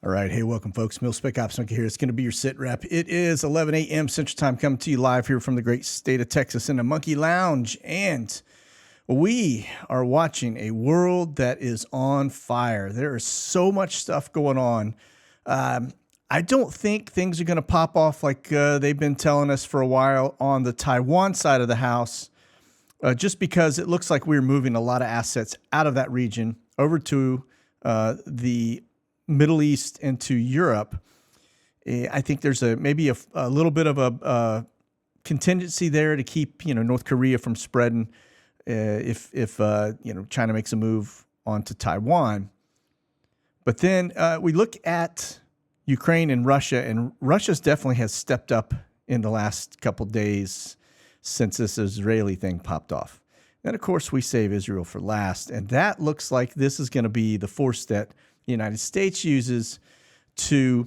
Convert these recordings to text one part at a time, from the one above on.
All right. Hey, welcome, folks. Mil-Spec Ops Monkey here. It's going to be your SITREP. It is 11 a.m. Central Time, coming to you live here from the great state of Texas in the Monkey Lounge. And we are watching a world that is on fire. There is so much stuff going on. I don't think things are going to pop off like they've been telling us for a while on the Taiwan side of the house, just because it looks like we're moving a lot of assets out of that region over to the Middle East into Europe. I think there's maybe a little bit of a contingency there to keep North Korea from spreading if China makes a move onto Taiwan. But then we look at Ukraine and Russia's definitely has stepped up in the last couple days since this Israeli thing popped off. Then of course we save Israel for last, and that looks like this is going to be the force that the United States uses to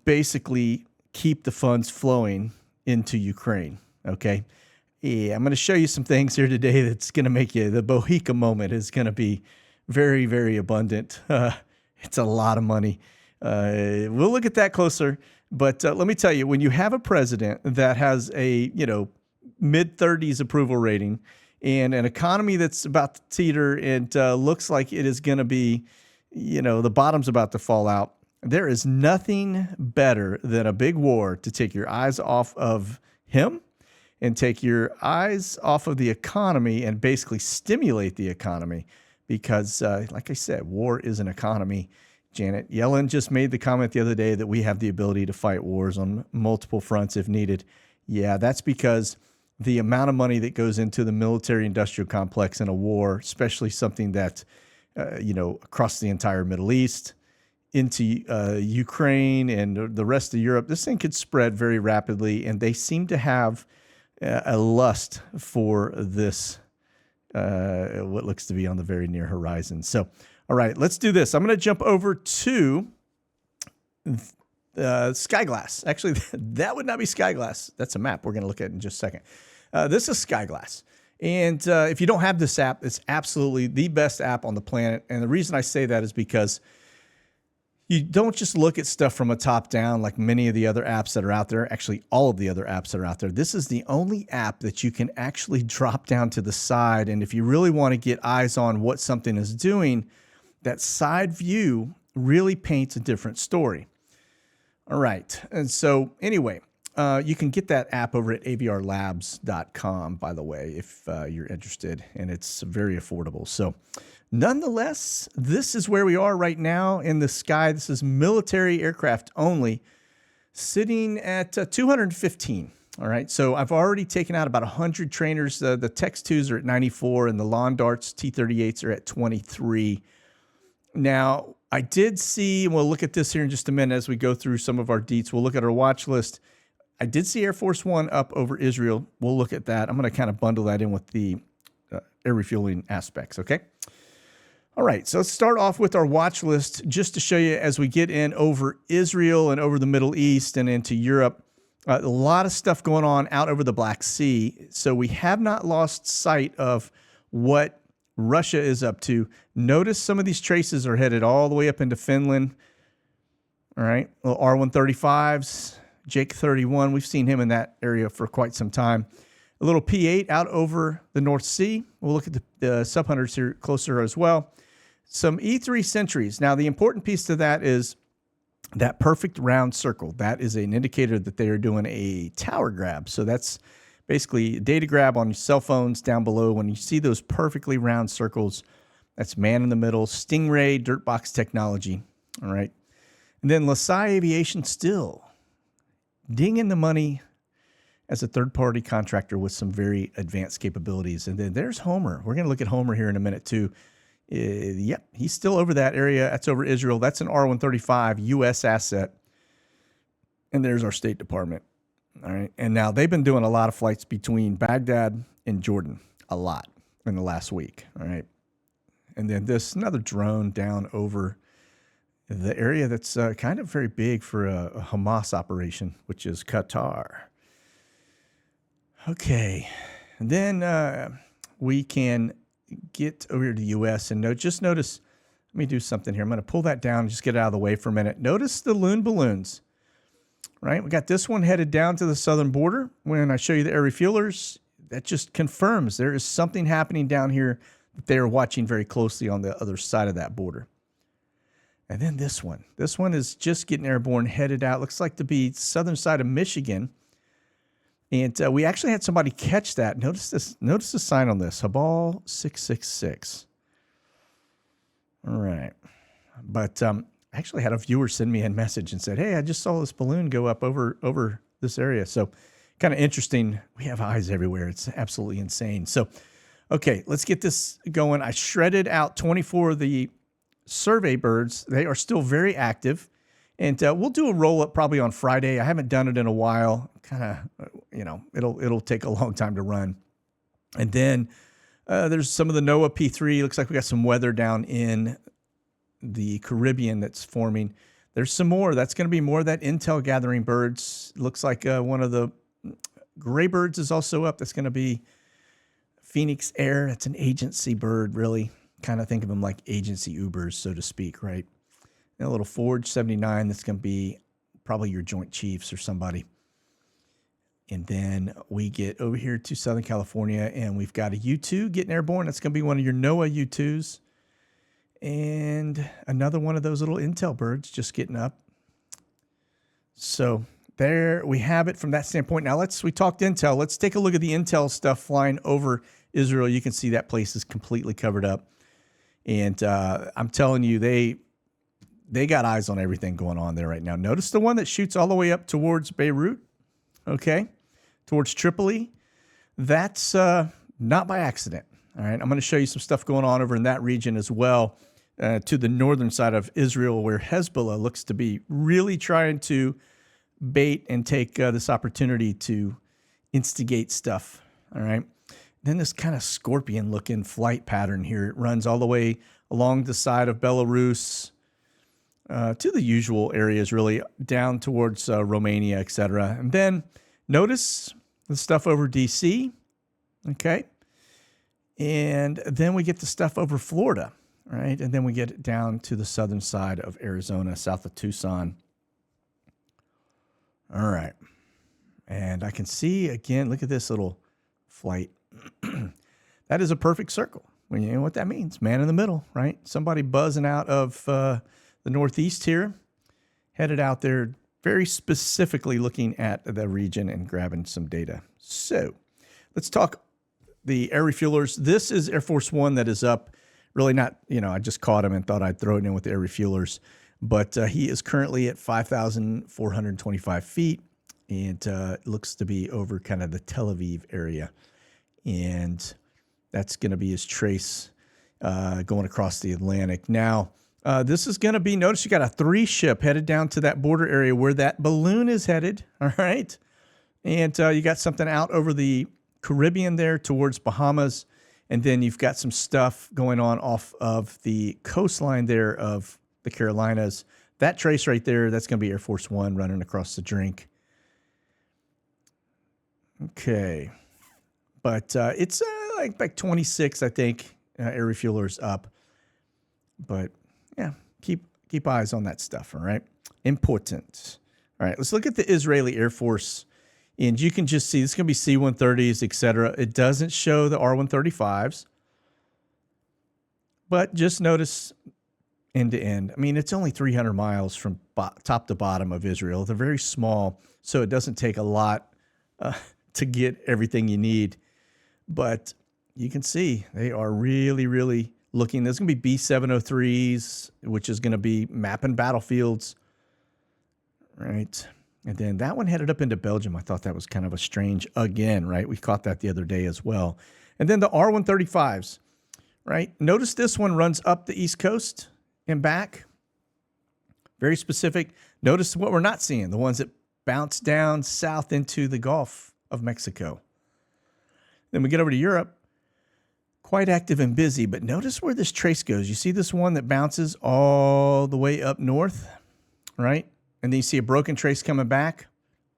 basically keep the funds flowing into Ukraine. Okay. Yeah, I'm going to show you some things here today that's going to make you, the Bohica moment is going to be very, very abundant. It's a lot of money. We'll look at that closer. But let me tell you, when you have a president that has a, mid-30s approval rating and an economy that's about to teeter and looks like it is going to be, the bottom's about to fall out, there is nothing better than a big war to take your eyes off of him and take your eyes off of the economy and basically stimulate the economy. Because, like I said, war is an economy. Janet Yellen just made the comment the other day that we have the ability to fight wars on multiple fronts if needed. Yeah, that's because the amount of money that goes into the military-industrial complex in a war, especially something that across the entire Middle East, into Ukraine and the rest of Europe, this thing could spread very rapidly, and they seem to have a lust for this, what looks to be on the very near horizon. So, all right, let's do this. I'm going to jump over to Skyglass. Actually, that would not be Skyglass. That's a map we're going to look at in just a second. This is Skyglass. And if you don't have this app, it's absolutely the best app on the planet. And the reason I say that is because you don't just look at stuff from a top down like many of the other apps that are out there. Actually, all of the other apps that are out there. This is the only app that you can actually drop down to the side. And if you really want to get eyes on what something is doing, that side view really paints a different story. All right. And so anyway, you can get that app over at avrlabs.com, by the way, if you're interested, and it's very affordable. So nonetheless, this is where we are right now in the sky. This is military aircraft only, sitting at 215. All right. So I've already taken out about 100 trainers. The Tex-2s are at 94, and the Lawn Darts T-38s are at 23. Now, I did see, and we'll look at this here in just a minute as we go through some of our deets. We'll look at our watch list. I did see Air Force One up over Israel. We'll look at that. I'm going to kind of bundle that in with the air refueling aspects, okay? All right, so let's start off with our watch list just to show you as we get in over Israel and over the Middle East and into Europe. A lot of stuff going on out over the Black Sea. So we have not lost sight of what Russia is up to. Notice some of these traces are headed all the way up into Finland. All right, little R-135s, Jake 31. We've seen him in that area for quite some time. A little P-8 out over the North Sea. We'll look at the sub-hunters here closer as well. Some E-3 Sentries. Now, the important piece to that is that perfect round circle. That is an indicator that they are doing a tower grab. So that's basically data grab on your cell phones down below. When you see those perfectly round circles, that's man in the middle, Stingray, Dirtbox technology. All right. And then LaSalle Aviation still dinging the money as a third-party contractor with some very advanced capabilities. And then there's Homer. We're going to look at Homer here in a minute too. Yep, he's still over that area. That's over Israel. That's an R-135 U.S. asset. And there's our State Department. All right. And now they've been doing a lot of flights between Baghdad and Jordan, a lot in the last week. All right. And then this another drone down over the area that's kind of very big for a Hamas operation, which is Qatar. Okay. And then we can get over here to the U.S. and just notice let me do something here. I'm going to pull that down and just get it out of the way for a minute. Notice the loon balloons, right? We got this one headed down to the southern border. When I show you the air refuelers, that just confirms there is something happening down here that they are watching very closely on the other side of that border. And then this one is just getting airborne, headed out. Looks like to be southern side of Michigan. And we actually had somebody catch that. Notice this. Notice the sign on this, Habal 666. All right. But I actually had a viewer send me a message and said, hey, I just saw this balloon go up over this area. So kind of interesting. We have eyes everywhere. It's absolutely insane. So, okay, let's get this going. I shredded out 24 of the survey birds. They are still very active. And we'll do a roll-up probably on Friday. I haven't done it in a while. Kind of, it'll take a long time to run. And then there's some of the NOAA P3. Looks like we got some weather down in the Caribbean that's forming. There's some more. That's going to be more of that intel gathering birds. Looks like one of the gray birds is also up. That's going to be Phoenix Air. That's an agency bird, really. Kind of think of them like agency Ubers, so to speak, right? And a little Forge 79. That's going to be probably your Joint Chiefs or somebody. And then we get over here to Southern California, and we've got a U2 getting airborne. That's going to be one of your NOAA U2s. And another one of those little intel birds just getting up. So there we have it from that standpoint. Now we talked intel. Let's take a look at the intel stuff flying over Israel. You can see that place is completely covered up. And I'm telling you, they got eyes on everything going on there right now. Notice the one that shoots all the way up towards Beirut, okay, towards Tripoli. That's not by accident, all right? I'm going to show you some stuff going on over in that region as well, to the northern side of Israel, where Hezbollah looks to be really trying to bait and take this opportunity to instigate stuff, all right? Then this kind of scorpion-looking flight pattern here. It runs all the way along the side of Belarus, to the usual areas, really, down towards Romania, etc. And then notice the stuff over D.C., okay? And then we get the stuff over Florida, right? And then we get it down to the southern side of Arizona, south of Tucson. All right. And I can see, again, look at this little flight. That is a perfect circle. Well, you know what that means. Man in the middle, right? Somebody buzzing out of the northeast here, headed out there very specifically looking at the region and grabbing some data. So let's talk the air refuelers. This is Air Force One that is up. Really not, I just caught him and thought I'd throw it in with the air refuelers. But he is currently at 5,425 feet. And looks to be over kind of the Tel Aviv area. And that's going to be his trace going across the Atlantic. Now, this is going to be, notice you got a 3-ship headed down to that border area where that balloon is headed, all right? And you got something out over the Caribbean there towards Bahamas. And then you've got some stuff going on off of the coastline there of the Carolinas. That trace right there, that's going to be Air Force One running across the drink. Okay. But it's like 26, I think, air refuelers up. But, yeah, keep eyes on that stuff, all right? Important. All right, let's look at the Israeli Air Force. And you can just see, this is going to be C-130s, et cetera. It doesn't show the R-135s. But just notice end to end. I mean, it's only 300 miles from top to bottom of Israel. They're very small, so it doesn't take a lot to get everything you need. But you can see they are really, really looking. There's going to be B-703s, which is going to be mapping battlefields, right? And then that one headed up into Belgium. I thought that was kind of a strange, again, right? We caught that the other day as well. And then the R-135s, right? Notice this one runs up the East Coast and back. Very specific. Notice what we're not seeing, the ones that bounce down south into the Gulf of Mexico. Then we get over to Europe. Quite active and busy, but notice where this trace goes. You see this one that bounces all the way up north, right? And then you see a broken trace coming back.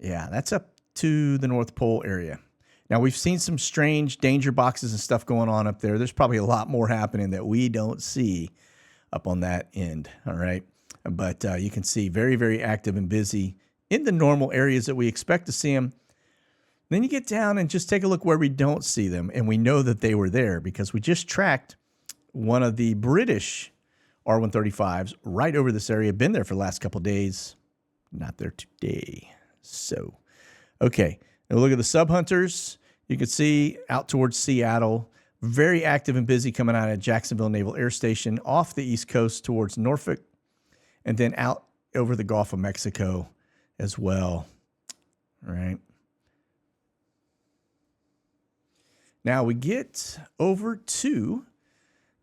Yeah, that's up to the North Pole area. Now, we've seen some strange danger boxes and stuff going on up there. There's probably a lot more happening that we don't see up on that end. All right. But you can see very, very active and busy in the normal areas that we expect to see them. Then you get down and just take a look where we don't see them. And we know that they were there because we just tracked one of the British R-135s right over this area. Been there for the last couple of days. Not there today. So, okay. Now look at the sub hunters. You can see out towards Seattle. Very active and busy coming out of Jacksonville Naval Air Station off the East Coast towards Norfolk. And then out over the Gulf of Mexico as well. All right. Now we get over to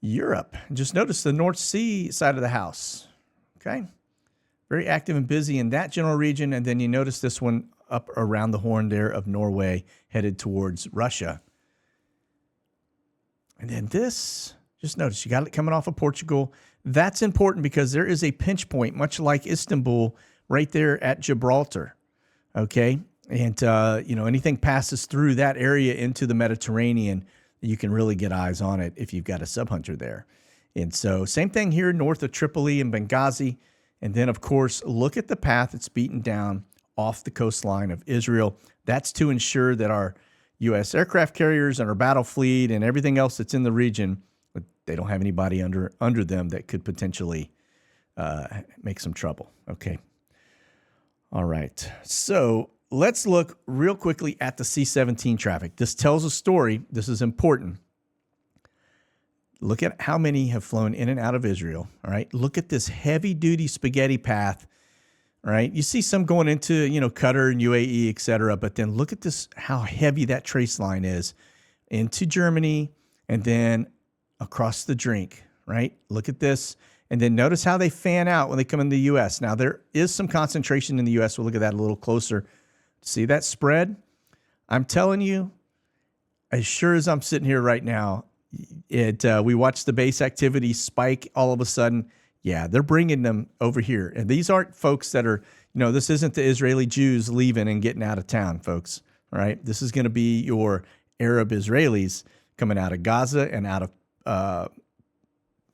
Europe. Just notice the North Sea side of the house. Okay. Very active and busy in that general region. And then you notice this one up around the horn there of Norway, headed towards Russia. And then this, just notice you got it coming off of Portugal. That's important because there is a pinch point, much like Istanbul, right there at Gibraltar. Okay. And, anything passes through that area into the Mediterranean, you can really get eyes on it if you've got a sub-hunter there. And so same thing here north of Tripoli and Benghazi. And then, of course, look at the path it's beaten down off the coastline of Israel. That's to ensure that our U.S. aircraft carriers and our battle fleet and everything else that's in the region, they don't have anybody under them that could potentially make some trouble. Okay. All right. So let's look real quickly at the C-17 traffic. This tells a story. This is important. Look at how many have flown in and out of Israel. All right. Look at this heavy-duty spaghetti path. All right. You see some going into, Qatar and UAE, et cetera. But then look at this, how heavy that trace line is into Germany and then across the drink. Right. Look at this. And then notice how they fan out when they come in the U.S. Now, there is some concentration in the U.S. We'll look at that a little closer. See that spread? I'm telling you, as sure as I'm sitting here right now, we watched the base activity spike all of a sudden. Yeah, they're bringing them over here. And these aren't folks that are, this isn't the Israeli Jews leaving and getting out of town, folks. All right. This is going to be your Arab Israelis coming out of Gaza and out of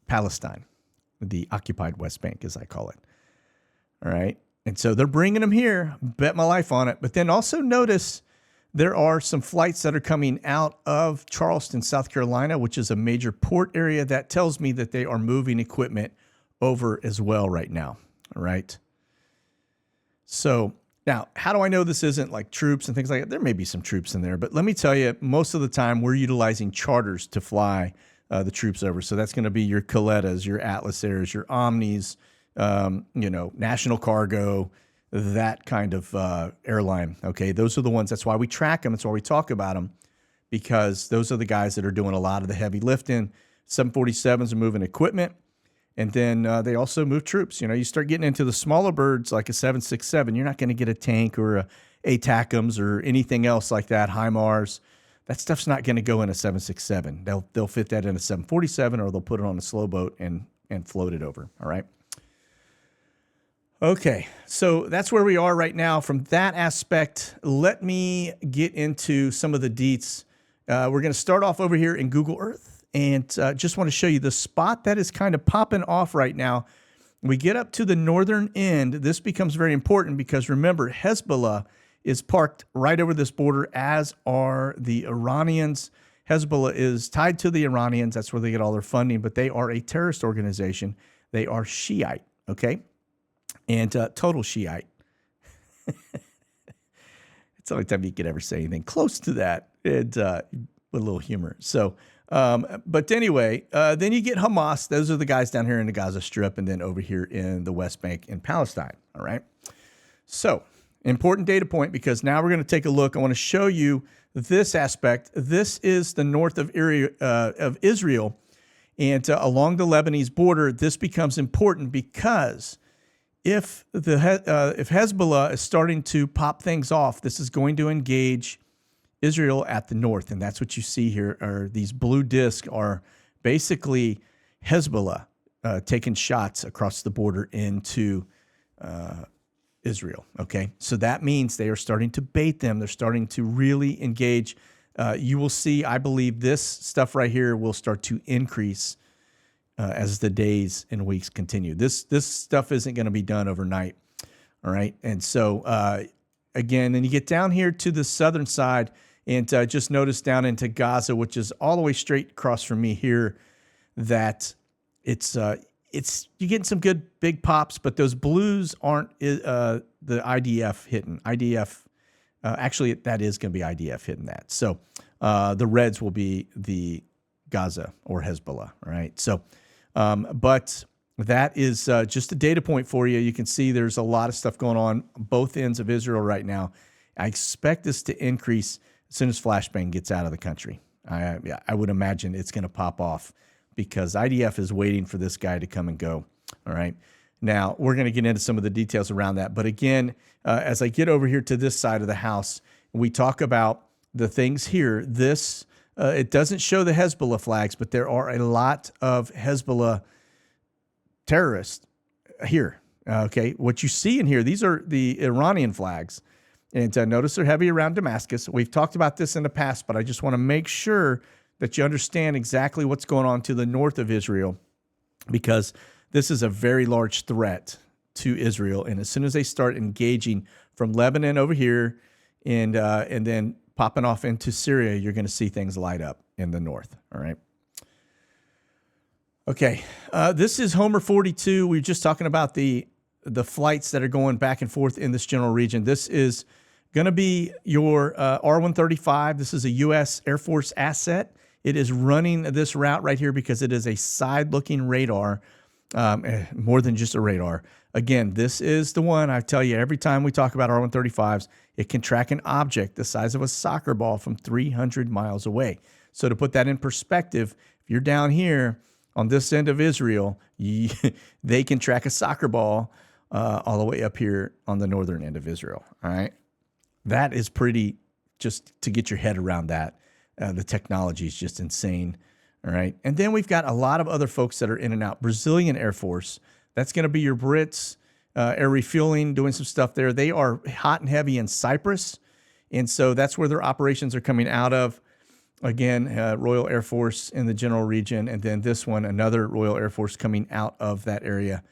Palestine, the occupied West Bank, as I call it. All right. And so they're bringing them here. Bet my life on it. But then also notice there are some flights that are coming out of Charleston, South Carolina, which is a major port area. That tells me that they are moving equipment over as well right now. All right. So now, how do I know this isn't like troops and things like that? There may be some troops in there, but let me tell you, most of the time we're utilizing charters to fly the troops over. So that's going to be your Coletas, your Atlas Airs, your Omnis, National Cargo, that kind of airline. Okay. Those are the ones. That's why we track them. That's why we talk about them, because those are the guys that are doing a lot of the heavy lifting. 747s are moving equipment. And then they also move troops. You start getting into the smaller birds like a 767. You're not going to get a tank or a ATACMS or anything else like that, HIMARS. That stuff's not going to go in a 767. They'll fit that in a 747, or they'll put it on a slow boat and float it over. All right. Okay, so that's where we are right now. From that aspect, let me get into some of the deets. We're going to start off over here in Google Earth. And just want to show you the spot that is kind of popping off right now. We get up to the northern end. This becomes very important because remember, Hezbollah is parked right over this border, as are the Iranians. Hezbollah is tied to the Iranians. That's where they get all their funding, but they are a terrorist organization. They are Shiite, okay? And total Shiite. It's the only time you could ever say anything close to that, and with a little humor. So, but anyway, then you get Hamas. Those are the guys down here in the Gaza Strip, and then over here in the West Bank in Palestine. All right. So important data point, because now we're going to take a look. I want to show you this aspect. This is the north of Israel, and along the Lebanese border. This becomes important because if Hezbollah is starting to pop things off, this is going to engage Israel at the north. And that's what you see here, are these blue discs are basically Hezbollah taking shots across the border into Israel. Okay. So that means they are starting to bait them. They're starting to really engage. You will see, I believe this stuff right here will start to increase as the days and weeks continue. This stuff isn't going to be done overnight. All right. And so, again, then you get down here to the southern side and just notice down into Gaza, which is all the way straight across from me here, that it's you're getting some good big pops, but those blues aren't the IDF hitting. IDF, actually, that is going to be IDF hitting that. So the reds will be the Gaza or Hezbollah, all right? So, but that is just a data point for you. You can see there's a lot of stuff going on both ends of Israel right now. I expect this to increase as soon as Flashbang gets out of the country. I would imagine it's going to pop off because IDF is waiting for this guy to come and go, all right? Now, we're going to get into some of the details around that. But again, as I get over here to this side of the house, we talk about the things here. This, it doesn't show the Hezbollah flags, but there are a lot of Hezbollah terrorists here. Okay, what you see in here, these are the Iranian flags. And notice they're heavy around Damascus. We've talked about this in the past, but I just want to make sure that you understand exactly what's going on to the north of Israel, because this is a very large threat to Israel. And as soon as they start engaging from Lebanon over here and then popping off into Syria, you're going to see things light up in the north. All right. Okay. This is Homer 42. We were just talking about the flights that are going back and forth in this general region. This is going to be your R-135. This is a U.S. Air Force asset. It is running this route right here because it is a side-looking radar, more than just a radar. Again, this is the one I tell you every time we talk about R-135s, it can track an object the size of a soccer ball from 300 miles away. So to put that in perspective, if you're down here on this end of Israel, they can track a soccer ball all the way up here on the northern end of Israel. All right. That is pretty, just to get your head around that. The technology is just insane. All right. And then we've got a lot of other folks that are in and out. Brazilian Air Force. That's going to be your Brits, air refueling, doing some stuff there. They are hot and heavy in Cyprus. And so that's where their operations are coming out of. Again, Royal Air Force in the general region. And then this one, another Royal Air Force coming out of that area.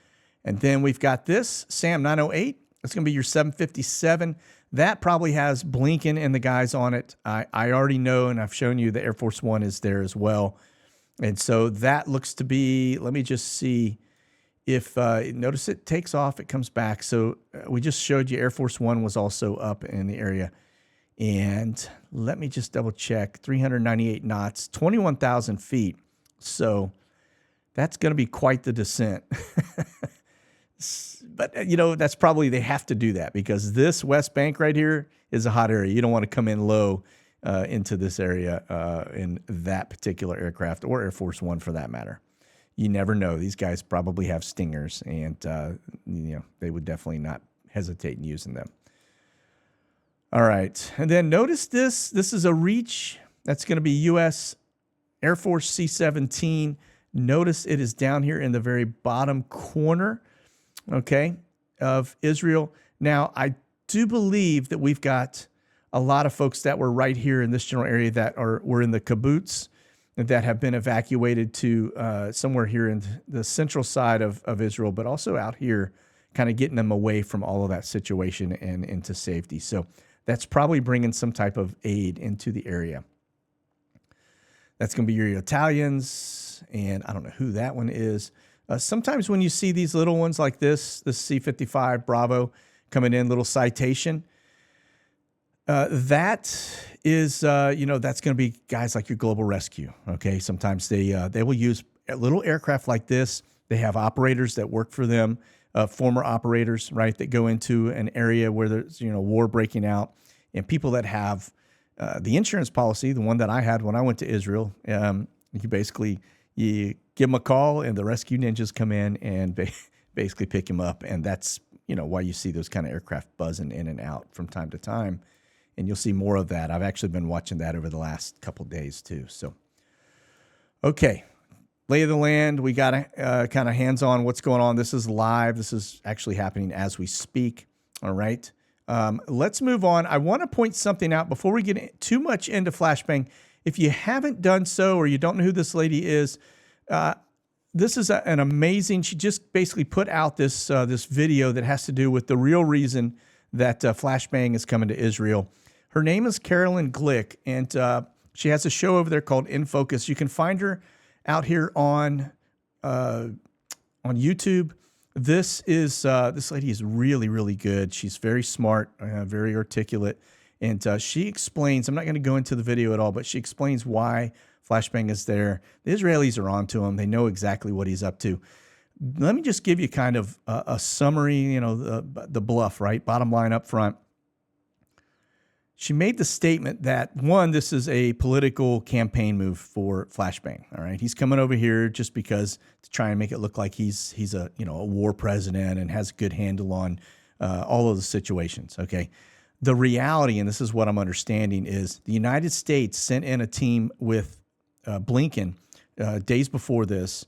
And then we've got this SAM 908. It's going to be your 757. That probably has Blinken and the guys on it. I already know, and I've shown you the Air Force One is there as well. And so that looks to be, let me just see if, notice it takes off, it comes back. So we just showed you Air Force One was also up in the area. And let me just double check, 398 knots, 21,000 feet. So that's going to be quite the descent. But, you know, that's probably, they have to do that because this West Bank right here is a hot area. You don't want to come in low into this area in that particular aircraft or Air Force One for that matter. You never know. These guys probably have stingers and, you know, they would definitely not hesitate in using them. All right. And then notice this. This is a Reach. That's going to be U.S. Air Force C-17. Notice it is down here in the very bottom corner, okay, of Israel. Now, I do believe that we've got a lot of folks that were right here in this general area that were in the kibbutz that have been evacuated to somewhere here in the central side of Israel, but also out here, kind of getting them away from all of that situation and into safety. So that's probably bringing some type of aid into the area. That's going to be your Italians, and I don't know who that one is. Sometimes when you see these little ones like this C-55 Bravo coming in, little citation, that is, you know, that's going to be guys like your Global Rescue, okay? Sometimes they will use a little aircraft like this. They have operators that work for them, former operators, right, that go into an area where there's, you know, war breaking out, and people that have the insurance policy, the one that I had when I went to Israel, you give them a call and the rescue ninjas come in and basically pick him up. And that's, you know, why you see those kind of aircraft buzzing in and out from time to time. And you'll see more of that. I've actually been watching that over the last couple of days too. So, okay. Lay of the land. We got kind of hands-on what's going on. This is live. This is actually happening as we speak. All right. Let's move on. I want to point something out before we get too much into Flashbang. If you haven't done so or you don't know who this lady is, this is an amazing. She just basically put out this this video that has to do with the real reason that flashbang is coming to Israel. Her name is Carolyn Glick, and she has a show over there called In Focus. You can find her out here on YouTube. This lady is really, really good. She's very smart, very articulate, and she explains. I'm not going to go into the video at all, but she explains why flashbang is there. The Israelis are onto him. They know exactly what he's up to. Let me just give you kind of a summary, you know, the bluff, right? Bottom line up front. She made the statement that, one, this is a political campaign move for flashbang. All right, he's coming over here just because to try and make it look like he's a, you know, a war president and has a good handle on all of the situations. Okay, the reality, and this is what I'm understanding, is the United States sent in a team with Blinken days before this,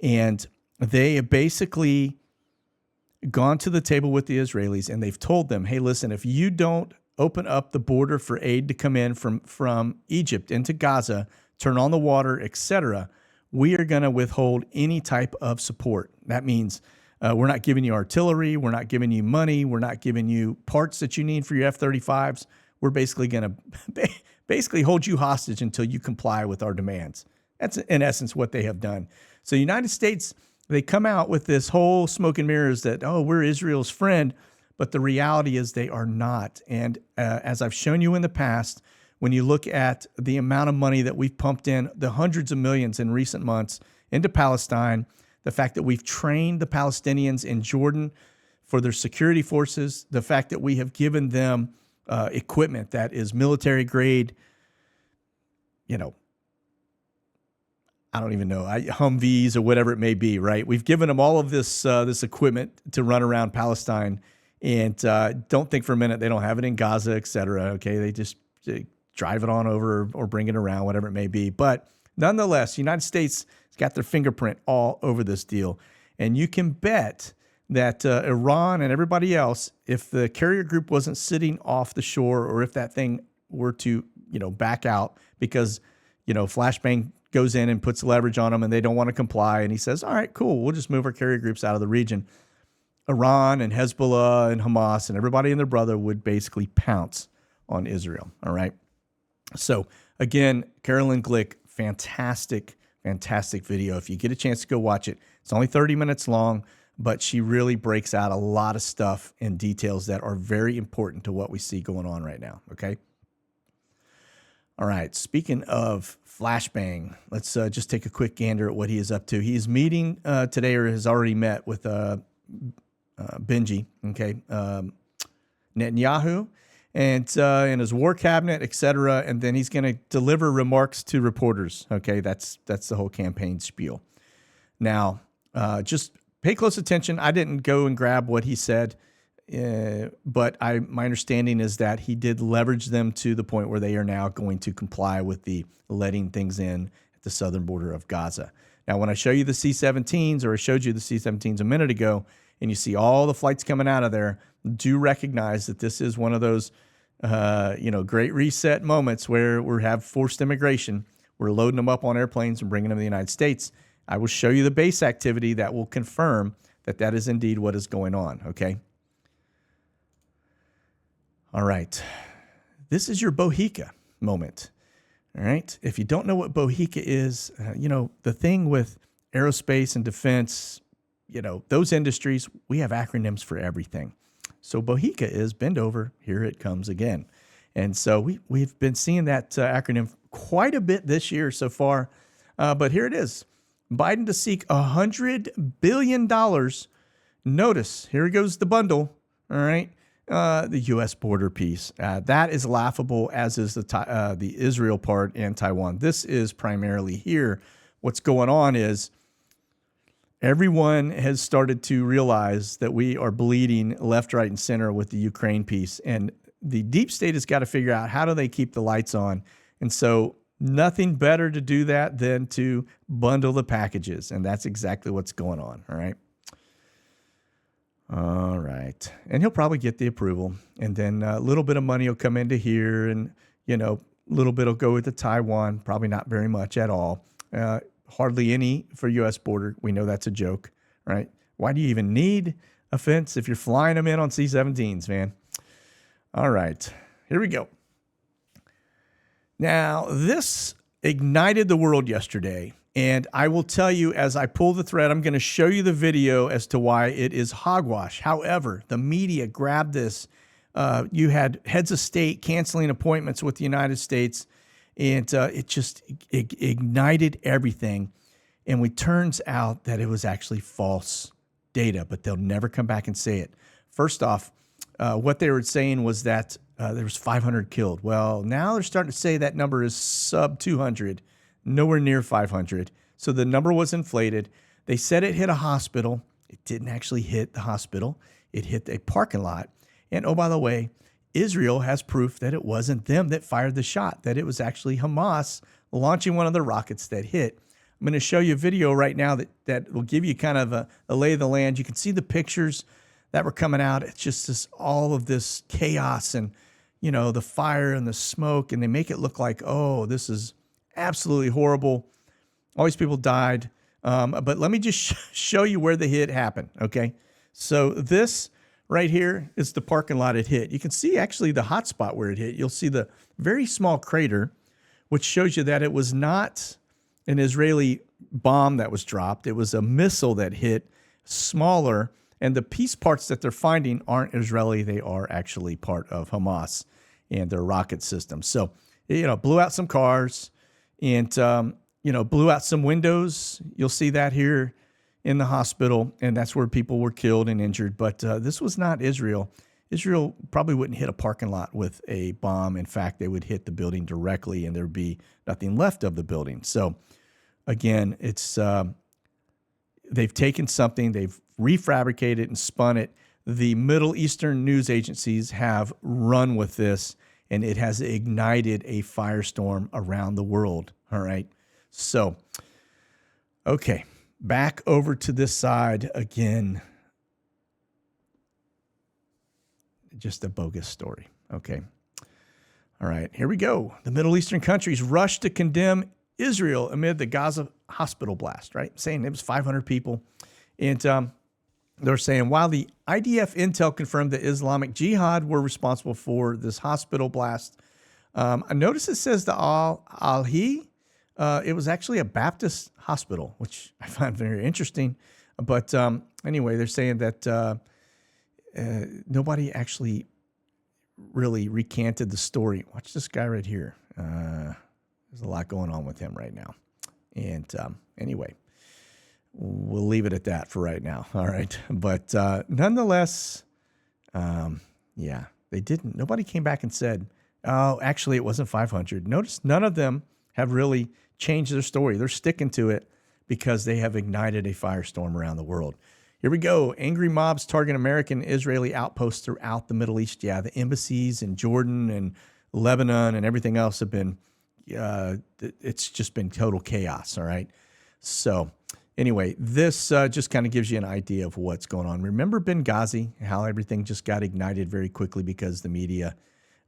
and they have basically gone to the table with the Israelis, and they've told them, hey, listen, if you don't open up the border for aid to come in from Egypt into Gaza, turn on the water, etc., we are going to withhold any type of support. That means we're not giving you artillery, we're not giving you money, we're not giving you parts that you need for your F-35s. We're basically going to basically hold you hostage until you comply with our demands. That's in essence what they have done. So the United States, they come out with this whole smoke and mirrors that, oh, we're Israel's friend, but the reality is they are not. And as I've shown you in the past, when you look at the amount of money that we've pumped in, the hundreds of millions in recent months into Palestine, the fact that we've trained the Palestinians in Jordan for their security forces, the fact that we have given them equipment that is military grade, you know, I don't even know, Humvees or whatever it may be, right? We've given them all of this this equipment to run around Palestine, and don't think for a minute they don't have it in Gaza, et cetera. Okay, they drive it on over or bring it around, whatever it may be. But nonetheless, the United States has got their fingerprint all over this deal, and you can bet that Iran and everybody else, if the carrier group wasn't sitting off the shore, or if that thing were to, you know, back out because, you know, flashbang goes in and puts leverage on them and they don't want to comply, and he says, all right, cool, we'll just move our carrier groups out of the region, Iran and Hezbollah and Hamas and everybody and their brother would basically pounce on Israel. All right. So again, Carolyn Glick, fantastic video. If you get a chance to go watch it, it's only 30 minutes long, but she really breaks out a lot of stuff and details that are very important to what we see going on right now. Okay. All right. Speaking of flashbang, let's just take a quick gander at what he is up to. He is meeting today, or has already met with Benji, okay, Netanyahu, and his war cabinet, etc. And then he's going to deliver remarks to reporters. Okay, that's the whole campaign spiel. Now, just pay close attention. I didn't go and grab what he said, but my understanding is that he did leverage them to the point where they are now going to comply with the letting things in at the southern border of Gaza. Now, when I show you the C-17s, or I showed you the C-17s a minute ago, and you see all the flights coming out of there, do recognize that this is one of those, great reset moments where we have forced immigration. We're loading them up on airplanes and bringing them to the United States. I will show you the base activity that will confirm that that is indeed what is going on, okay? All right. This is your Bohica moment, all right? If you don't know what Bohica is, the thing with aerospace and defense, those industries, we have acronyms for everything. So Bohica is bend over, here it comes again. And so we've been seeing that acronym quite a bit this year so far. But here it is. Biden to seek $100 billion. Notice, here goes the bundle, all right? The U.S. border piece. That is laughable, as is the Israel part and Taiwan. This is primarily here. What's going on is everyone has started to realize that we are bleeding left, right, and center with the Ukraine piece. And the deep state has got to figure out how do they keep the lights on. And so nothing better to do that than to bundle the packages. And that's exactly what's going on. All right. All right. And he'll probably get the approval. And then a little bit of money will come into here. And, a little bit will go into Taiwan. Probably not very much at all. hardly any for U.S. border. We know that's a joke, right? Why do you even need a fence if you're flying them in on C-17s, man? All right, here we go. Now, this ignited the world yesterday, and I will tell you as I pull the thread, I'm going to show you the video as to why it is hogwash. However, the media grabbed this. You had heads of state canceling appointments with the United States, and it just ignited everything. And it turns out that it was actually false data, but they'll never come back and say it. First off, what they were saying was that there was 500 killed. Well, now they're starting to say that number is sub 200, nowhere near 500. So the number was inflated. They said it hit a hospital. It didn't actually hit the hospital. It hit a parking lot. And oh, by the way, Israel has proof that it wasn't them that fired the shot, that it was actually Hamas launching one of the rockets that hit. I'm going to show you a video right now that will give you kind of a lay of the land. You can see the pictures that were coming out. It's just all of this chaos and, you know, the fire and the smoke, and they make it look like, oh, this is absolutely horrible. All these people died. But let me just show you where the hit happened, okay? So this right here is the parking lot it hit. You can see actually the hot spot where it hit. You'll see the very small crater, which shows you that it was not an Israeli bomb that was dropped. It was a missile that hit, smaller, and the piece parts that they're finding aren't Israeli. They are actually part of Hamas and their rocket system. So, you know, blew out some cars and, you know, blew out some windows. You'll see that here in the hospital, and that's where people were killed and injured. But this was not Israel. Israel probably wouldn't hit a parking lot with a bomb. In fact, they would hit the building directly, and there would be nothing left of the building. So, again, it's they've taken something, they've refabricated and spun it. The Middle Eastern news agencies have run with this, and it has ignited a firestorm around the world. All right. So, okay, back over to this side again. Just a bogus story. Okay. All right, here we go. The Middle Eastern countries rushed to condemn Israel amid the Gaza hospital blast, right? Saying it was 500 people. And they're saying, while the IDF intel confirmed that Islamic Jihad were responsible for this hospital blast, I notice it says the Al-Hi. It was actually a Baptist hospital, which I find very interesting. But anyway, they're saying that nobody actually really recanted the story. Watch this guy right here. There's a lot going on with him right now. And anyway, we'll leave it at that for right now. All right. But nonetheless, yeah, they didn't. Nobody came back and said, oh, actually, it wasn't 500. Notice none of them have really changed their story. They're sticking to it because they have ignited a firestorm around the world. Here we go. Angry mobs target American and Israeli outposts throughout the Middle East. Yeah, the embassies in Jordan and Lebanon and everything else have been, it's just been total chaos, all right? So anyway, this just kind of gives you an idea of what's going on. Remember Benghazi, how everything just got ignited very quickly because the media,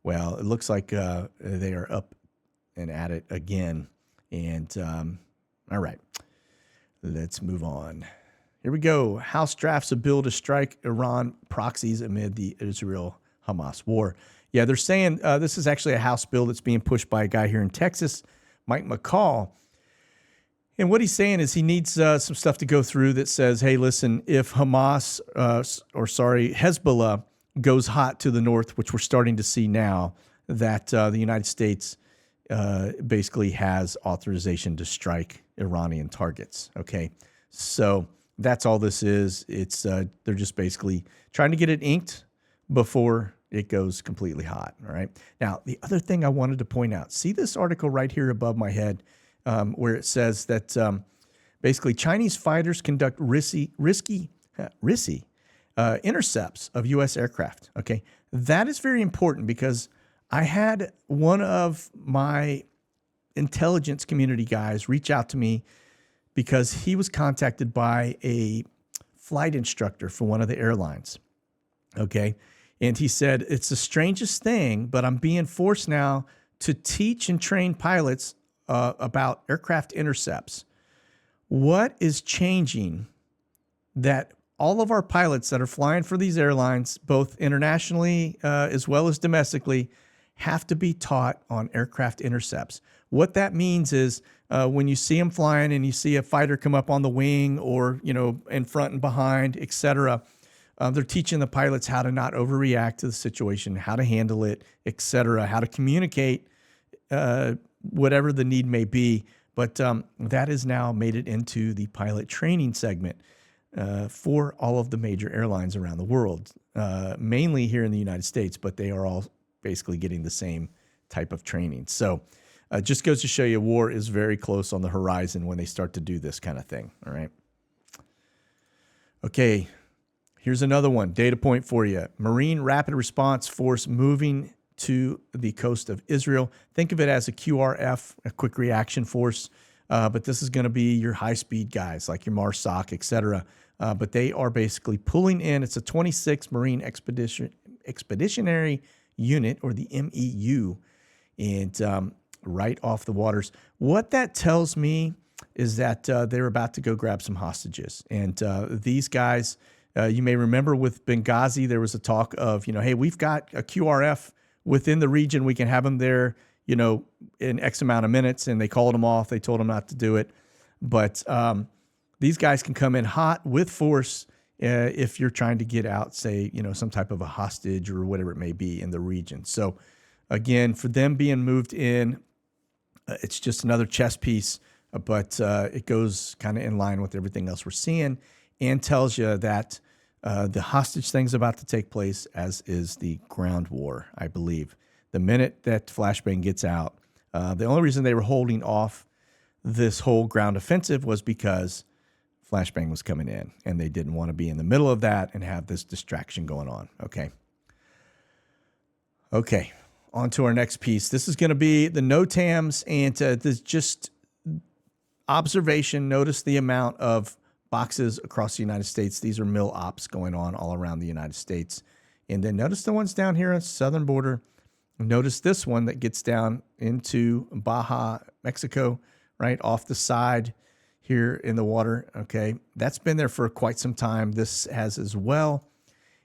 well, it looks like they are up and at it again. And all right, let's move on. Here we go. House drafts a bill to strike Iran proxies amid the Israel-Hamas war. Yeah, they're saying this is actually a House bill that's being pushed by a guy here in Texas, Mike McCall. And what he's saying is he needs some stuff to go through that says, hey, listen, if Hamas, Hezbollah goes hot to the north, which we're starting to see now, that the United States basically has authorization to strike Iranian targets, okay? So that's all this is. It's they're just basically trying to get it inked before it goes completely hot, all right? Now, the other thing I wanted to point out, see this article right here above my head where it says that basically Chinese fighters conduct risky intercepts of U.S. aircraft, okay? That is very important because I had one of my intelligence community guys reach out to me because he was contacted by a flight instructor for one of the airlines, okay? And he said, it's the strangest thing, but I'm being forced now to teach and train pilots about aircraft intercepts. What is changing that all of our pilots that are flying for these airlines, both internationally as well as domestically, have to be taught on aircraft intercepts? What that means is when you see them flying and you see a fighter come up on the wing or, in front and behind, et cetera, they're teaching the pilots how to not overreact to the situation, how to handle it, et cetera, how to communicate whatever the need may be. But that has now made it into the pilot training segment for all of the major airlines around the world, mainly here in the United States, but they are all basically getting the same type of training. So it just goes to show you war is very close on the horizon when they start to do this kind of thing. All right. Okay. Here's another one, data point for you. Marine Rapid Response Force moving to the coast of Israel. Think of it as a QRF, a quick reaction force, but this is going to be your high-speed guys like your MARSOC, et cetera. But they are basically pulling in. It's a 26 Marine Expeditionary Unit, or the MEU, and right off the waters. What that tells me is that they're about to go grab some hostages. And these guys... you may remember with Benghazi, there was a talk of, hey, we've got a QRF within the region. We can have them there, in X amount of minutes. And they called them off. They told them not to do it. But these guys can come in hot with force if you're trying to get out, say, some type of a hostage or whatever it may be in the region. So, again, for them being moved in, it's just another chess piece. But it goes kind of in line with everything else we're seeing. And tells you that the hostage thing's about to take place, as is the ground war, I believe. The minute that Flashbang gets out, the only reason they were holding off this whole ground offensive was because Flashbang was coming in, and they didn't want to be in the middle of that and have this distraction going on. Okay, on to our next piece. This is going to be the NOTAMs, and this just observation. Notice the amount of boxes across the United States. These are mill ops going on all around the United States. And then notice the ones down here on the southern border. Notice this one that gets down into Baja, Mexico, right off the side here in the water. Okay, that's been there for quite some time. This has as well.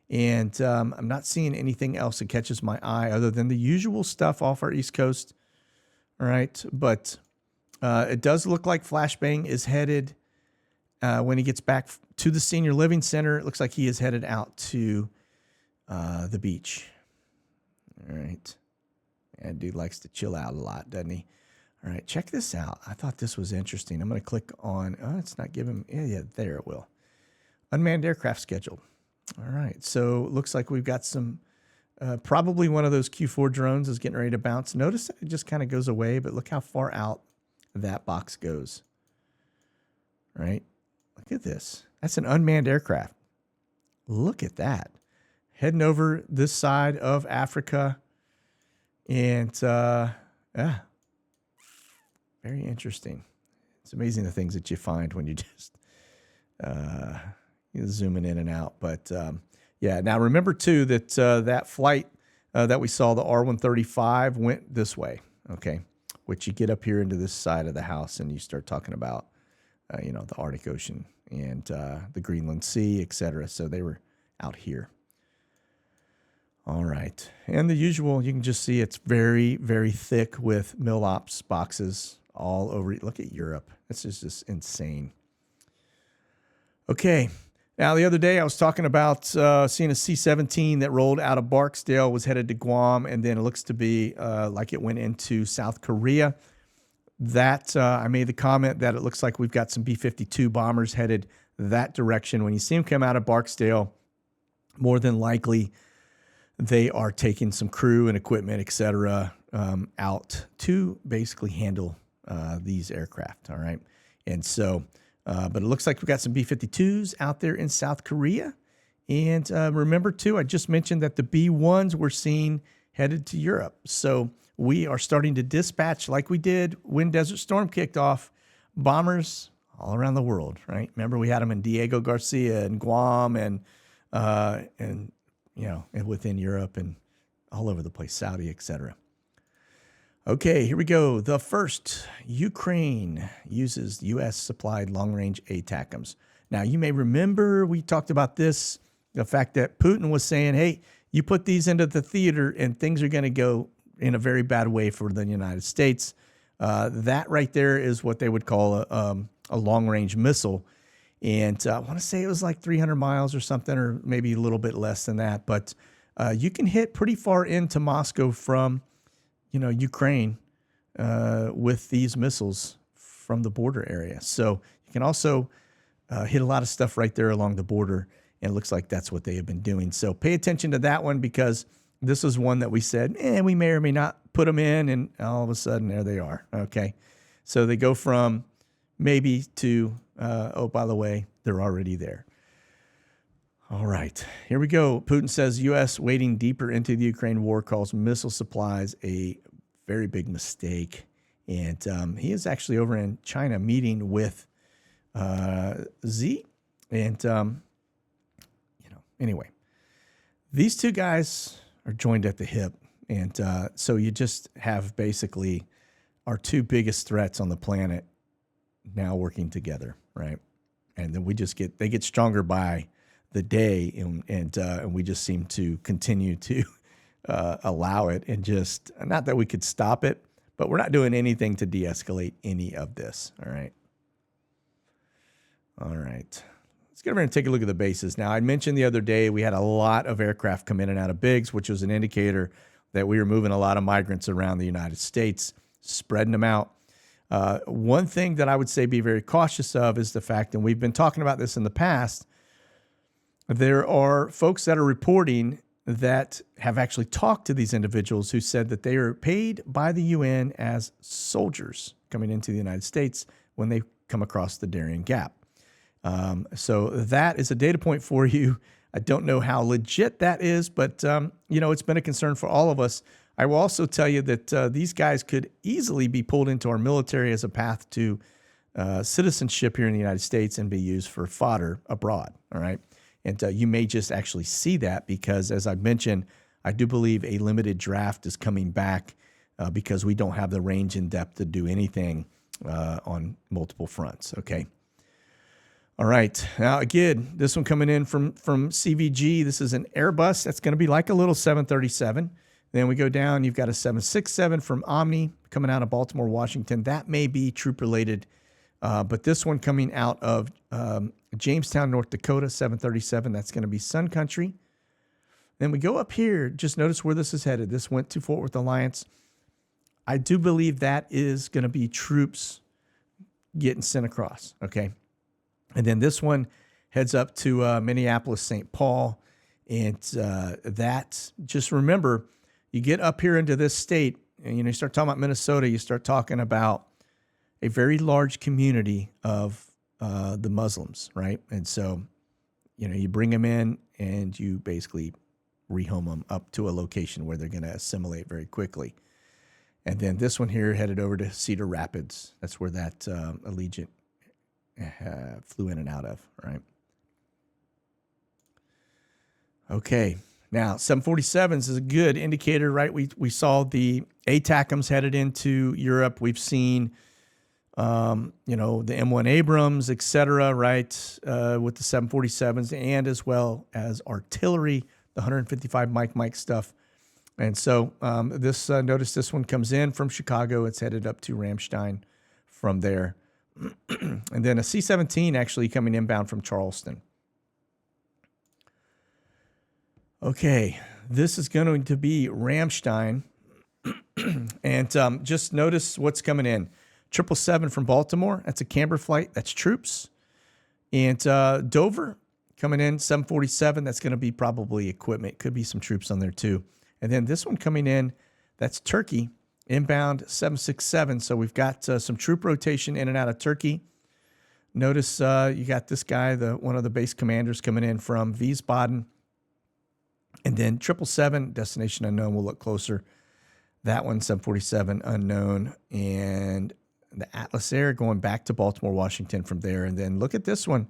And I'm not seeing anything else that catches my eye other than the usual stuff off our East Coast. All right, but it does look like Flashbang is headed... when he gets back to the Senior Living Center, it looks like he is headed out to the beach. All right. And dude likes to chill out a lot, doesn't he? All right, check this out. I thought this was interesting. I'm going to click on, it's not giving, yeah, there it will. Unmanned aircraft schedule. All right, so it looks like we've got some, probably one of those Q4 drones is getting ready to bounce. Notice that it just kind of goes away, but look how far out that box goes. Right? Look at this. That's an unmanned aircraft. Look at that. Heading over this side of Africa. And, yeah. Very interesting. It's amazing the things that you find when you just you're zooming in and out. But, yeah. Now, remember, too, that that flight that we saw, the R-135, went this way. Okay. Which you get up here into this side of the house and you start talking about, the Arctic Ocean and the Greenland Sea, et cetera. So they were out here. All right. And the usual, you can just see it's very, very thick with mill ops boxes all over. Look at Europe. This is just insane. Okay. Now, the other day I was talking about seeing a C-17 that rolled out of Barksdale, was headed to Guam, and then it looks to be like it went into South Korea. That I made the comment that it looks like we've got some B-52 bombers headed that direction. When you see them come out of Barksdale, more than likely they are taking some crew and equipment, et cetera, out to basically handle these aircraft. All right. And so, but it looks like we've got some B-52s out there in South Korea. And remember, too, I just mentioned that the B-1s we're seeing headed to Europe. So we are starting to dispatch, like we did when Desert Storm kicked off, bombers all around the world, right? Remember, we had them in Diego Garcia and Guam and within Europe and all over the place, Saudi, et cetera. Okay, here we go. The first, Ukraine uses U.S. supplied long-range ATACMS. Now, you may remember we talked about this, the fact that Putin was saying, hey, you put these into the theater and things are going to go in a very bad way for the United States. That right there is what they would call a long-range missile. And I want to say it was like 300 miles or something, or maybe a little bit less than that. But you can hit pretty far into Moscow from, Ukraine with these missiles from the border area. So you can also hit a lot of stuff right there along the border. And it looks like that's what they have been doing. So pay attention to that one, because this is one that we said, we may or may not put them in. And all of a sudden, there they are. Okay. So they go from maybe to, oh, by the way, they're already there. All right, here we go. Putin says U.S. wading deeper into the Ukraine war calls missile supplies a very big mistake. And he is actually over in China meeting with Z. And, anyway, these two guys are joined at the hip. And so you just have basically our two biggest threats on the planet now working together, right? And then they get stronger by the day, and we just seem to continue to allow it, and just, not that we could stop it, but we're not doing anything to de-escalate any of this. All right. Let's get over and take a look at the bases. Now, I mentioned the other day we had a lot of aircraft come in and out of Biggs, which was an indicator that we were moving a lot of migrants around the United States, spreading them out. One thing that I would say be very cautious of is the fact, and we've been talking about this in the past, there are folks that are reporting that have actually talked to these individuals who said that they are paid by the UN as soldiers coming into the United States when they come across the Darien Gap. So that is a data point for you. I don't know how legit that is, but it's been a concern for all of us. I will also tell you that these guys could easily be pulled into our military as a path to citizenship here in the United States and be used for fodder abroad. All right. And you may just actually see that because, as I mentioned, I do believe a limited draft is coming back because we don't have the range and depth to do anything on multiple fronts. Okay. All right. Now, again, this one coming in from CVG. This is an Airbus. That's going to be like a little 737. Then we go down. You've got a 767 from Omni coming out of Baltimore, Washington. That may be troop related. But this one coming out of Jamestown, North Dakota, 737. That's going to be Sun Country. Then we go up here. Just notice where this is headed. This went to Fort Worth Alliance. I do believe that is going to be troops getting sent across. Okay. And then this one heads up to Minneapolis, St. Paul. And that, just remember, you get up here into this state, and you start talking about Minnesota, you start talking about a very large community of the Muslims, right? And so, you bring them in and you basically rehome them up to a location where they're going to assimilate very quickly. And then this one here headed over to Cedar Rapids. That's where that Allegiant flew in and out of, right? Okay. Now, 747s is a good indicator, right? We saw the ATACMS headed into Europe. We've seen, the M1 Abrams, et cetera, right, with the 747s, and as well as artillery, the 155 Mike stuff. And so notice this one comes in from Chicago. It's headed up to Ramstein from there. And then a C-17 actually coming inbound from Charleston. Okay, this is going to be Ramstein. And just notice what's coming in. 777 from Baltimore. That's a camber flight. That's troops. And Dover coming in, 747. That's going to be probably equipment. Could be some troops on there too. And then this one coming in, that's Turkey. Inbound 767. So we've got some troop rotation in and out of Turkey. Notice you got this guy, one of the base commanders coming in from Wiesbaden. And then 777, destination unknown. We'll look closer. That one, 747, unknown. And the Atlas Air going back to Baltimore, Washington from there. And then look at this one.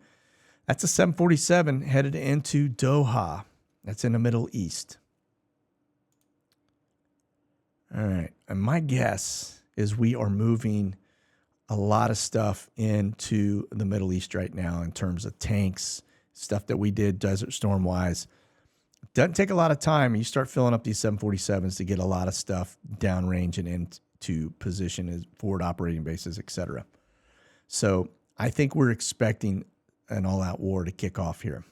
That's a 747 headed into Doha. That's in the Middle East. All right. And my guess is we are moving a lot of stuff into the Middle East right now in terms of tanks, stuff that we did Desert Storm wise. Doesn't take a lot of time. You start filling up these 747s to get a lot of stuff downrange and into position as forward operating bases, et cetera. So I think we're expecting an all-out war to kick off here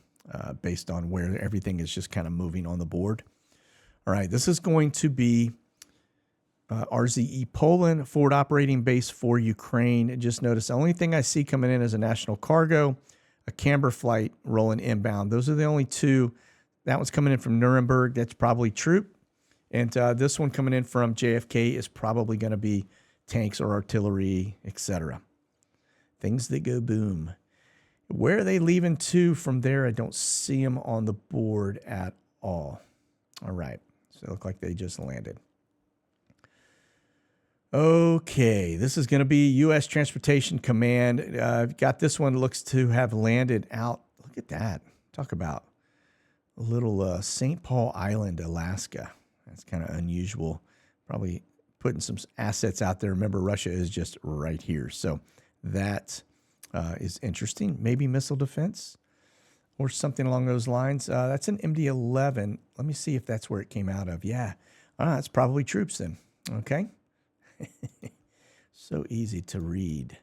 based on where everything is just kind of moving on the board. All right, this is going to be RZE Poland, forward operating base for Ukraine. And just notice the only thing I see coming in is a national cargo, a camber flight rolling inbound. Those are the only two. That one's coming in from Nuremberg. That's probably troop. And this one coming in from JFK is probably going to be tanks or artillery, etc. Things that go boom. Where are they leaving to from there? I don't see them on the board at all. All right. So it looked like they just landed. Okay, this is going to be U.S. Transportation Command. I've got this one, looks to have landed out. Look at that. Talk about a little St. Paul Island, Alaska. That's kind of unusual. Probably putting some assets out there. Remember, Russia is just right here. So that is interesting. Maybe missile defense or something along those lines. That's an MD-11. Let me see if that's where it came out of. Yeah, that's probably troops then. Okay. So easy to read.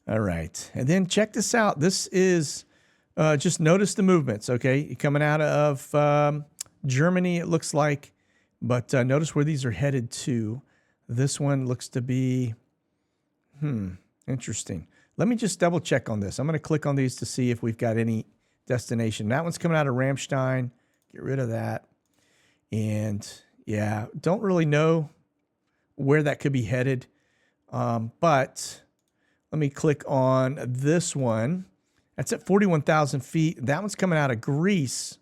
All right. And then check this out. This is just notice the movements. Okay. Coming out of Germany, it looks like, but notice where these are headed to. This one looks to be, interesting. Let me just double check on this. I'm going to click on these to see if we've got any destination. That one's coming out of Ramstein. Get rid of that. And yeah, don't really know where that could be headed. But let me click on this one. That's at 41,000 feet. That one's coming out of Greece.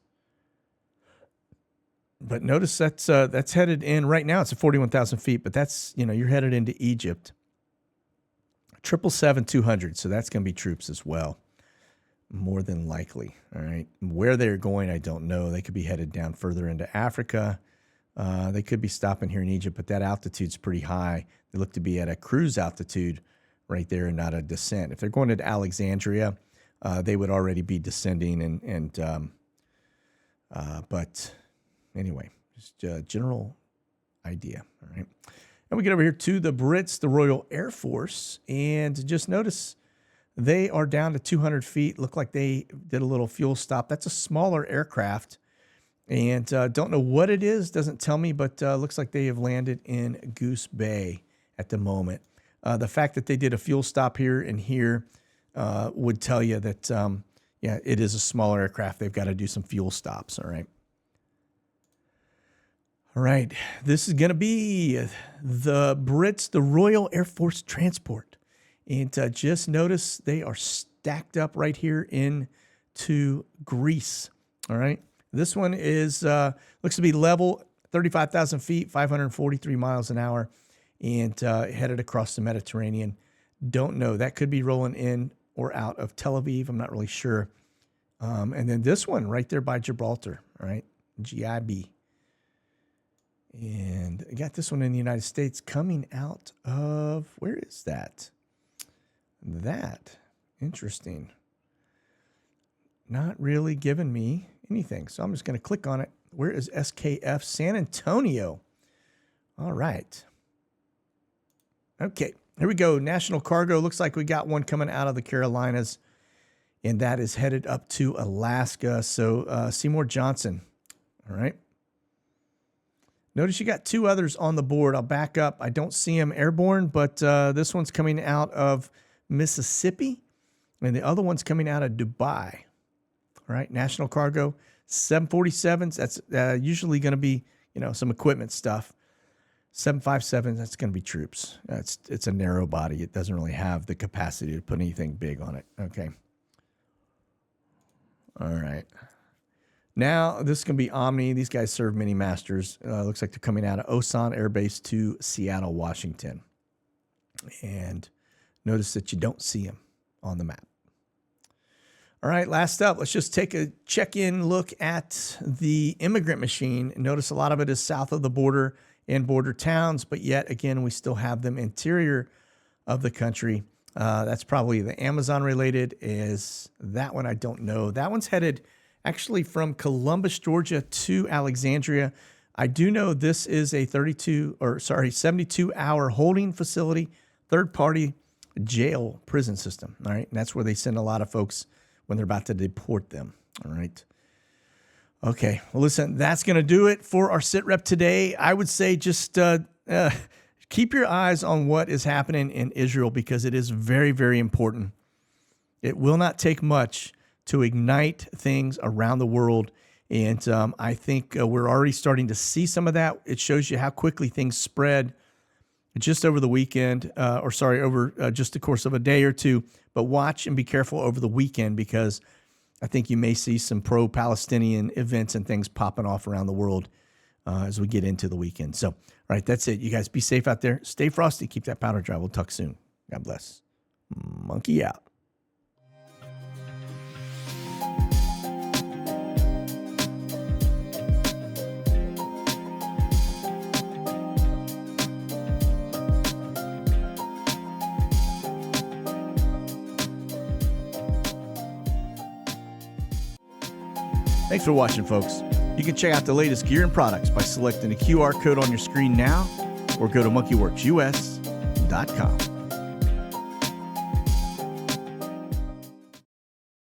But notice that's headed in right now. It's at 41,000 feet, but that's, you're headed into Egypt. 777-200. So that's going to be troops as well. More than likely. All right. Where they're going, I don't know. They could be headed down further into Africa. They could be stopping here in Egypt, but that altitude's pretty high. They look to be at a cruise altitude right there and not a descent. If they're going into Alexandria, they would already be descending. But anyway, just a general idea. All right. And we get over here to the Brits, the Royal Air Force, and just notice they are down to 200 feet. Look like they did a little fuel stop. That's a smaller aircraft. And don't know what it is, doesn't tell me, but looks like they have landed in Goose Bay at the moment. The fact that they did a fuel stop here and here would tell you that, it is a smaller aircraft. They've got to do some fuel stops, all right? All right, this is going to be the Brits, the Royal Air Force Transport. And just notice they are stacked up right here into Greece, all right? This one is looks to be level, 35,000 feet, 543 miles an hour, and headed across the Mediterranean. Don't know. That could be rolling in or out of Tel Aviv. I'm not really sure. And then this one right there by Gibraltar, all right, GIB. And I got this one in the United States coming out of, where is that? Interesting. Not really giving me anything. So I'm just going to click on it. Where is SKF? San Antonio. All right. Okay, here we go. National Cargo. Looks like we got one coming out of the Carolinas, and that is headed up to Alaska. So Seymour Johnson. All right. Notice you got two others on the board. I'll back up. I don't see them airborne, but this one's coming out of Mississippi, and the other one's coming out of Dubai. All right, National Cargo, 747s. That's usually going to be, some equipment stuff. 757s, that's going to be troops. It's a narrow body. It doesn't really have the capacity to put anything big on it. Okay. All right. Now, this is going to be Omni. These guys serve mini masters. Looks like they're coming out of Osan Air Base to Seattle, Washington. And notice that you don't see them on the map. All right, last up, let's just take a check-in look at the immigrant machine. Notice a lot of it is south of the border and border towns, but yet again, we still have them interior of the country. That's probably the Amazon related. Is that one? I don't know. That one's headed actually from Columbus, Georgia to Alexandria. I do know this is a 72-hour holding facility, third-party jail prison system. All right. And that's where they send a lot of folks when they're about to deport them. All right. Okay. Well, listen, that's going to do it for our SITREP today. I would say just keep your eyes on what is happening in Israel because it is very, very important. It will not take much to ignite things around the world. And I think we're already starting to see some of that. It shows you how quickly things spread just over the weekend, over just the course of a day or two. But watch and be careful over the weekend because I think you may see some pro-Palestinian events and things popping off around the world as we get into the weekend. So, all right, that's it. You guys be safe out there. Stay frosty. Keep that powder dry. We'll talk soon. God bless. Monkey out. Thanks for watching, folks. You can check out the latest gear and products by selecting the QR code on your screen now or go to monkeyworksus.com.